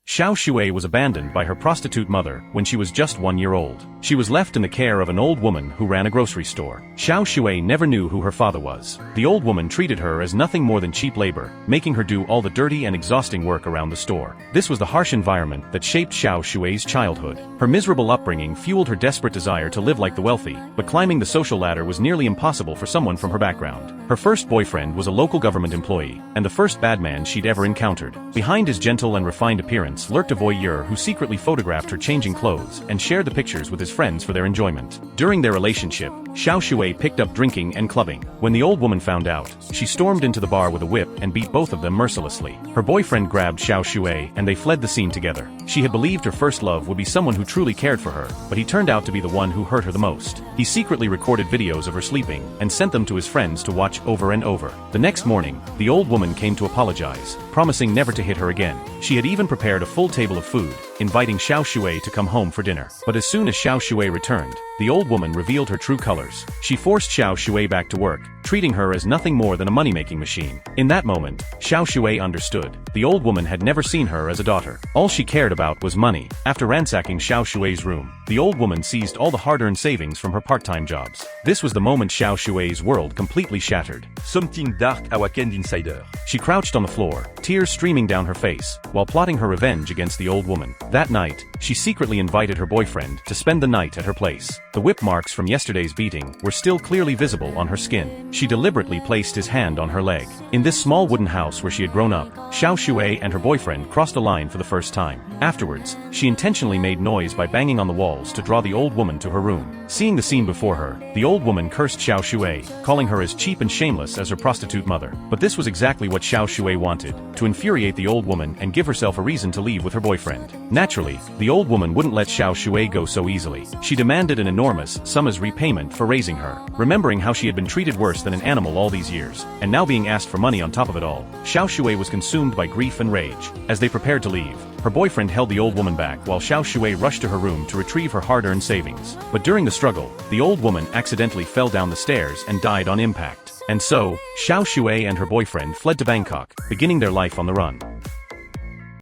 Xiao Shui was abandoned by her prostitute mother when she was just 1 year old. She was left in the care of an old woman who ran a grocery store. Xiao Shui never knew who her father was. The old woman treated her as nothing more than cheap labor, making her do all the dirty and exhausting work around the store. This was the harsh environment that shaped Xiao Shui's childhood. Her miserable upbringing fueled her desperate desire to live like the wealthy, but climbing the social ladder was nearly impossible for someone from her background. Her first boyfriend was a local government employee, and the first bad man she'd ever encountered. Behind his gentle and refined appearance lurked a voyeur who secretly photographed her changing clothes and shared the pictures with his friends for their enjoyment. During their relationship, Xiao Shui picked up drinking and clubbing. When the old woman found out, she stormed into the bar with a whip and beat both of them mercilessly. Her boyfriend grabbed Xiao Shui and they fled the scene together. She had believed her first love would be someone who truly cared for her, but he turned out to be the one who hurt her the most. He secretly recorded videos of her sleeping and sent them to his friends to watch over and over. The next morning, the old woman came to apologize, promising never to hit her again. She had even prepared a full table of food, inviting Xiao Shui to come home for dinner. But as soon as Xiao Shui returned, the old woman revealed her true colors. She forced Xiao Shui back to work, treating her as nothing more than a money-making machine. In that moment, Xiao Shui understood. The old woman had never seen her as a daughter. All she cared about was money. After ransacking Xiao Shui's room, the old woman seized all the hard-earned savings from her part-time jobs. This was the moment Xiao Shui's world completely shattered. Something dark awakened inside her. She crouched on the floor, tears streaming down her face, while plotting her revenge against the old woman. That night, she secretly invited her boyfriend to spend the night at her place. The whip marks from yesterday's beating were still clearly visible on her skin. She deliberately placed his hand on her leg. In this small wooden house where she had grown up, Xiao Shui and her boyfriend crossed a line for the first time. Afterwards, she intentionally made noise by banging on the walls to draw the old woman to her room. Seeing the scene before her, the old woman cursed Xiao Shui, calling her as cheap and shameless as her prostitute mother. But this was exactly what Xiao Shui wanted, to infuriate the old woman and give herself a reason to leave with her boyfriend. Naturally, the old woman wouldn't let Xiao Shui go so easily. She demanded an enormous sum as repayment for raising her. Remembering how she had been treated worse than an animal all these years, and now being asked for money on top of it all, Xiao Shui was consumed by grief and rage. As they prepared to leave, her boyfriend held the old woman back while Xiao Shui rushed to her room to retrieve her hard-earned savings. But during the struggle, the old woman accidentally fell down the stairs and died on impact. And so, Xiao Shui and her boyfriend fled to Bangkok, beginning their life on the run.